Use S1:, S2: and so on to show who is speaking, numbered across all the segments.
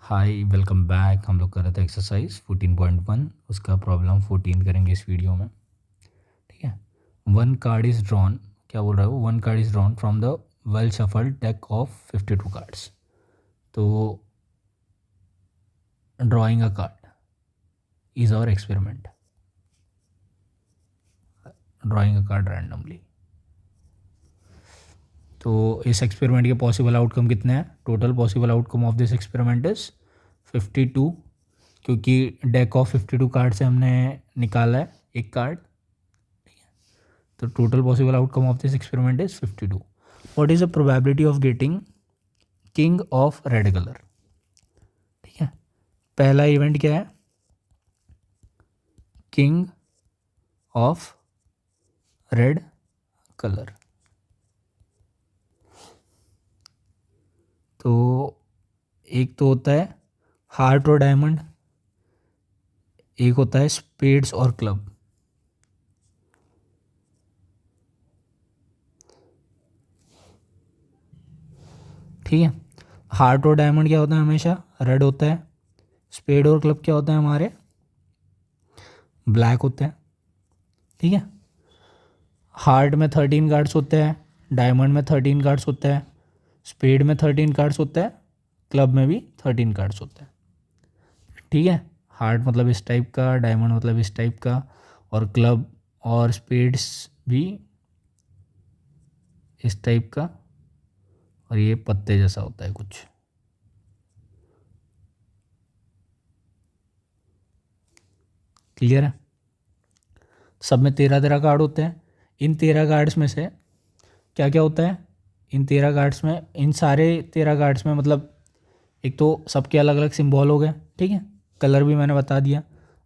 S1: Hi welcome back. हम लोग कर रहे थे एक्सरसाइज 14.1, उसका प्रॉब्लम 14 करेंगे इस वीडियो में। ठीक है। वन कार्ड इज ड्रॉन, क्या बोल रहा है वो, one card is drawn from the well shuffled deck of 52 cards. तो drawing a card is our experiment, drawing a card randomly. तो इस एक्सपेरिमेंट के पॉसिबल आउटकम कितने हैं? Total possible outcome of this experiment is 52, क्योंकि deck of 52 card से हमने निकाला है एक कार्ड। तो total possible outcome of this experiment is 52। What is the probability of getting king of red colour? ठीक है, पहला इवेंट क्या है? King of red colour. तो एक तो होता है हार्ट और डायमंड, एक होता है स्पेड्स और क्लब। ठीक है, हार्ट और डायमंड क्या होता है? हमेशा रेड होता है। स्पेड और क्लब क्या होता है? हमारे ब्लैक होते हैं। ठीक है, हार्ट में 13 कार्ड्स होते हैं, डायमंड में 13 कार्ड्स होते हैं, स्पेड में 13 कार्ड्स होते हैं, क्लब में भी 13 कार्ड्स होते हैं। ठीक है, हार्ट मतलब इस टाइप का, डायमंड मतलब इस टाइप का, और क्लब और स्पेड्स भी इस टाइप का, और ये पत्ते जैसा होता है कुछ। क्लियर है? सब में 13-13 कार्ड होते हैं। इन 13 कार्ड्स में से क्या क्या होता है? इन 13 कार्ड्स में, इन सारे 13 कार्ड्स में मतलब एक तो सबके अलग अलग सिंबल हो गए। ठीक है, कलर भी मैंने बता दिया।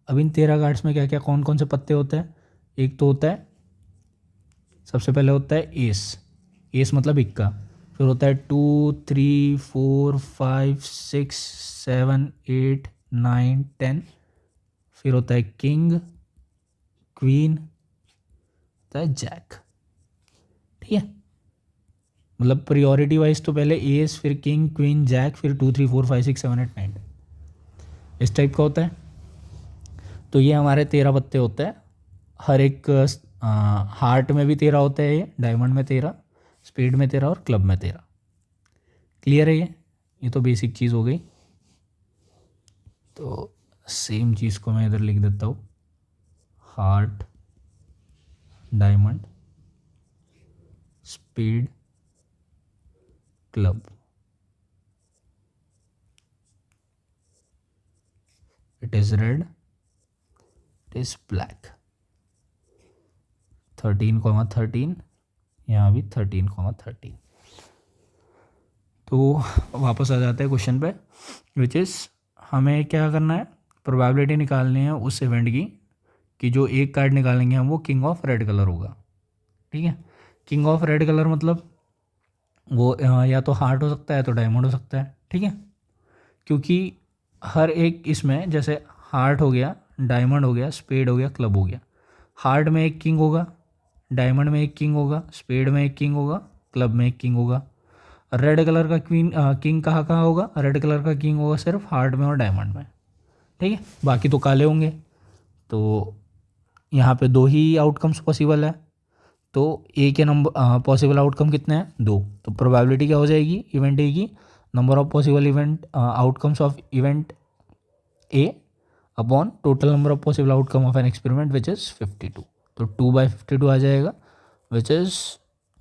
S1: अब इन 13 कार्ड्स में क्या क्या, कौन कौन से पत्ते होते हैं? एक तो होता है, सबसे पहले होता है एस। एस मतलब इक्का। फिर होता है 2, 3, 4, 5, 6, 7, 8, 9, 10। फिर होता है किंग, क्वीन, होता है जैक। ठीक है, मतलब प्रियोरिटी वाइज तो पहले एस, फिर किंग, क्वीन, जैक, फिर 2, 3, 4, 5, 6, 7, 8, 9 इस टाइप का होता है। तो ये हमारे 13 पत्ते होते हैं। हर एक हार्ट में भी 13 होते हैं, ये डायमंड में 13, स्पेड में 13 और क्लब में 13। क्लियर है? ये तो बेसिक चीज़ हो गई। तो सेम चीज़ को मैं इधर लिख देता हूँ, heart, diamond, speed, club. It is red, it is black. 13,13, यहाँ भी 13,13। तो वापस आ जाते हैं क्वेश्चन पे, विच इज़ हमें क्या करना है? प्रोबेबिलिटी निकालनी है उस इवेंट की कि जो एक कार्ड निकालेंगे हम वो किंग ऑफ रेड कलर होगा। ठीक है, किंग ऑफ रेड कलर मतलब वो या तो हार्ट हो सकता है, तो डायमंड हो सकता है। ठीक है, क्योंकि हर एक इसमें जैसे हार्ट हो गया, डायमंड हो गया, स्पेड हो गया, क्लब हो गया। हार्ट में एक किंग होगा, डायमंड में एक किंग होगा, स्पेड में एक किंग होगा, क्लब में एक किंग होगा। रेड कलर का किंग कहाँ कहाँ होगा? रेड कलर का किंग होगा सिर्फ हार्ट में और डायमंड में। ठीक है, बाकी तो काले होंगे। तो यहाँ पे दो ही आउटकम्स पॉसिबल है। तो ए के नंबर पॉसिबल आउटकम कितने हैं? दो। तो प्रोबेबिलिटी क्या हो जाएगी इवेंट ए की? Number of possible event outcomes of event A upon total number of possible outcome of an experiment which is 52। तो 2/52 आ जाएगा, which is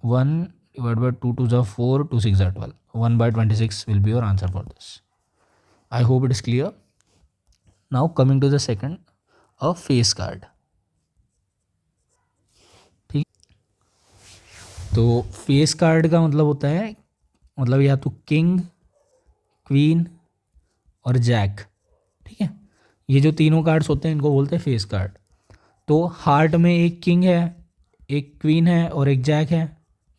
S1: 1/2 = 4, 2 6 = 12, 1/26 will be your answer for this. I hope it is clear. Now coming to the second, a face card. ठीक, तो face card का मतलब होता है, मतलब या तो किंग, क्वीन और जैक। ठीक है, ये जो तीनों कार्ड्स होते हैं इनको बोलते हैं फेस कार्ड। तो हार्ट में एक किंग है, एक क्वीन है और एक जैक है।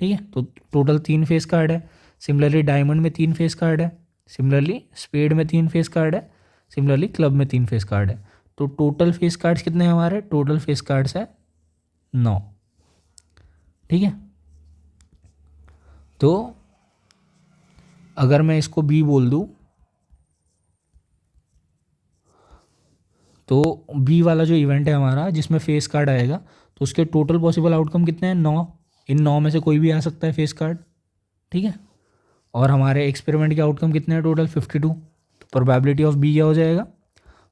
S1: ठीक है, तो टोटल 3 फेस कार्ड है। सिमिलरली डायमंड में 3 फेस कार्ड है, सिमिलरली स्पेड में 3 फेस कार्ड है, सिमिलरली क्लब में 3 फेस कार्ड है। तो टोटल फेस कार्ड्स कितने हैं हमारे? टोटल फेस कार्ड्स है 9। ठीक है, तो अगर मैं इसको बी बोल दूँ तो बी वाला जो इवेंट है हमारा जिसमें फेस कार्ड आएगा, तो उसके टोटल पॉसिबल आउटकम कितने हैं? 9। इन 9 में से कोई भी आ सकता है फेस कार्ड, ठीक है। और हमारे एक्सपेरिमेंट के आउटकम कितने हैं? टोटल 52। तो प्रोबेबिलिटी ऑफ बी क्या हो जाएगा?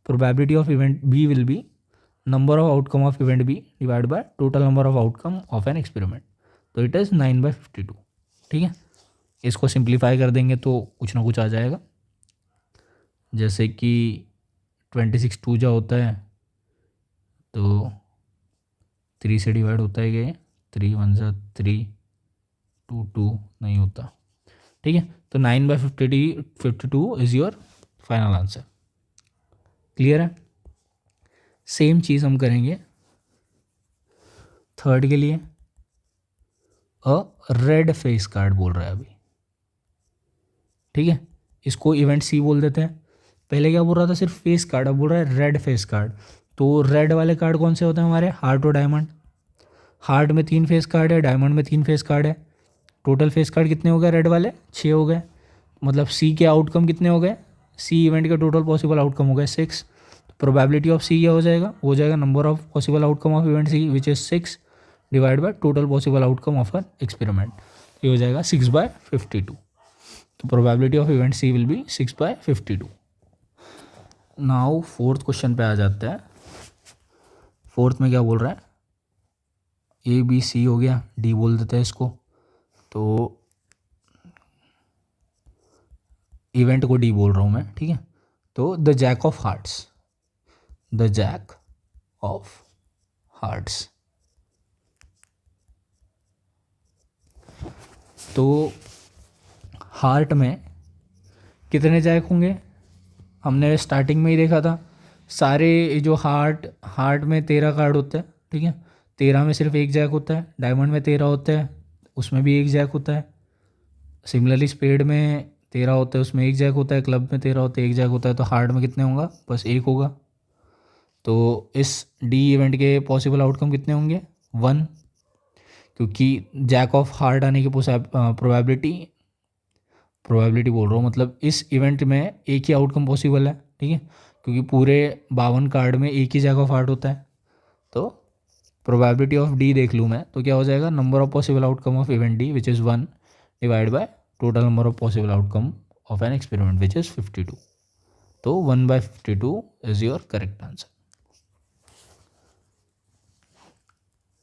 S1: Probability of event B will be number of outcome of event B divide by total number of outcome of an experiment. तो इट इज़ 9/52, ठीक है। इसको सिंप्लीफाई कर देंगे तो कुछ ना कुछ आ जाएगा, जैसे कि 26 2 जा होता है, तो 3 से डिवाइड होता है कि 3 1 जा 3, 2 2 नहीं होता, ठीक है। तो 9/52 is your final answer. Clear है? सेम चीज़ हम करेंगे थर्ड के लिए। अ रेड फेस कार्ड बोल रहा है अभी, ठीक है। इसको इवेंट सी बोल देते हैं। पहले क्या बोल रहा था? सिर्फ फेस कार्ड, अब बोल रहा है रेड फेस कार्ड। तो रेड वाले कार्ड कौन से होते हैं हमारे? हार्ट और डायमंड। हार्ट में 3 फेस कार्ड है, डायमंड में 3 फेस कार्ड है। टोटल फेस कार्ड कितने हो गए रेड वाले? 6 हो गए। मतलब सी के आउटकम कितने हो गए? सी इवेंट के टोटल पॉसिबल आउटकम हो गए 6। प्रोबेबिलिटी ऑफ सी क्या हो जाएगा? हो जाएगा number of possible outcome of event C which is 6 divide by total possible outcome of an experiment. ये हो जाएगा 6/52। तो probability of event C will be 6/52। Now fourth question पे आ जाते हैं। फोर्थ में क्या बोल रहा है? ए बी सी हो गया, डी बोल देते हैं इसको। तो इवेंट को डी बोल रहा हूँ मैं, ठीक है। तो the jack of hearts, the jack of hearts. तो हार्ट में कितने जैक होंगे? हमने स्टार्टिंग में ही देखा था। सारे जो हार्ट में 13 कार्ड होते हैं, ठीक है। 13 में सिर्फ एक जैक होता है। डायमंड में 13 होता है, उसमें भी एक जैक होता है। सिमिलरली स्पेड में 13 होता है, उसमें एक जैक होता है। क्लब में 13 होते हैं, एक जैक होता है। तो हार्ट में कितने होगा? बस एक होगा। तो इस डी इवेंट के पॉसिबल आउटकम कितने होंगे? 1, क्योंकि जैक ऑफ हार्ट आने की प्रोबेबिलिटी बोल रहा हूँ, मतलब इस इवेंट में एक ही आउटकम पॉसिबल है, ठीक है। क्योंकि पूरे 52 कार्ड में एक ही जैक ऑफ हार्ट होता है। तो प्रोबेबिलिटी ऑफ डी देख लूँ मैं, तो क्या हो जाएगा? Number of possible outcome of event D which is 1 divide by total number of possible outcome of an experiment which is 52। तो 1/52 is your correct answer.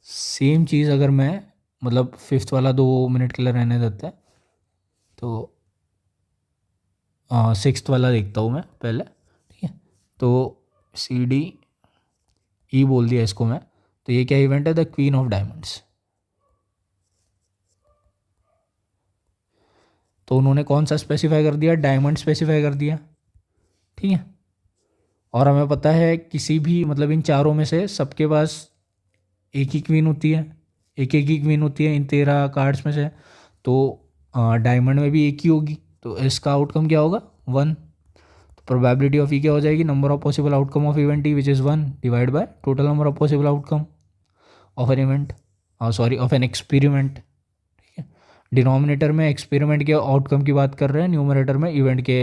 S1: Same चीज़ अगर मैं मतलब फिफ्थ वाला 2 मिनट के लिए रहने देते हैं, तो सिक्स्थ वाला देखता हूँ मैं पहले, ठीक है। तो सी डी ई बोल दिया इसको मैं। तो ये क्या इवेंट है? The queen of diamonds. तो उन्होंने कौन सा स्पेसिफाई कर दिया? डायमंड स्पेसिफाई कर दिया, ठीक है। और हमें पता है किसी भी मतलब इन चारों में से सबके पास एक ही क्वीन होती है, एक ही क्वीन होती है इन 13 कार्ड्स में से। तो डायमंड में भी एक ही होगी, तो इसका आउटकम क्या होगा? 1। तो प्रोबेबिलिटी ऑफ ई क्या हो जाएगी? Number of possible outcome of event E which is 1 divide by total number of possible outcome of an event, of an experiment, ठीक है। डिनोमिनेटर में एक्सपेरिमेंट के आउटकम की बात कर रहे हैं, न्यूमरेटर में इवेंट के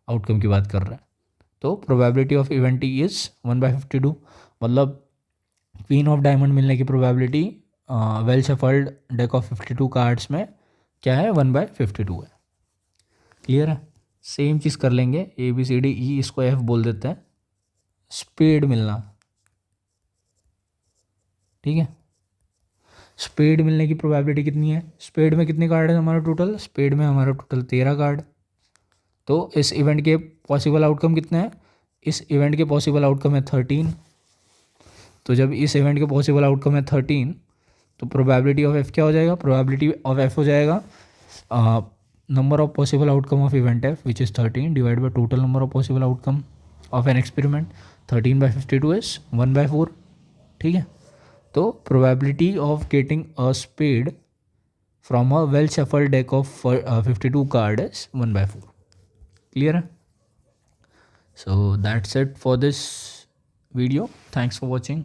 S1: आउटकम की बात कर रहे हैं। तो probability of event E is 1/52। मतलब क्वीन ऑफ डायमंड मिलने की probability well shuffled deck of 52 cards में क्या है? 1/52 है। क्लियर है? सेम चीज़ कर लेंगे A B C D E, इसको एफ बोल देते हैं। स्पेड मिलना, ठीक है। स्पेड मिलने की प्रोबेबिलिटी कितनी है? स्पेड में कितने कार्ड है हमारा टोटल? स्पेड में हमारा टोटल 13 कार्ड। तो इस इवेंट के पॉसिबल आउटकम कितने हैं? इस इवेंट के पॉसिबल आउटकम है 13। तो जब इस इवेंट के पॉसिबल आउटकम है 13, तो प्रोबेबिलिटी ऑफ एफ क्या हो जाएगा? प्रोबेबिलिटी ऑफ एफ हो जाएगा number of possible outcome of event F which is 13 divide by total number of possible outcome of an experiment. 13/52 is 1/4, ठीक है। तो probability of getting a spade from a well shuffled deck of 52 card is 1/4। Clear है? So that's it for this video. Thanks for watching.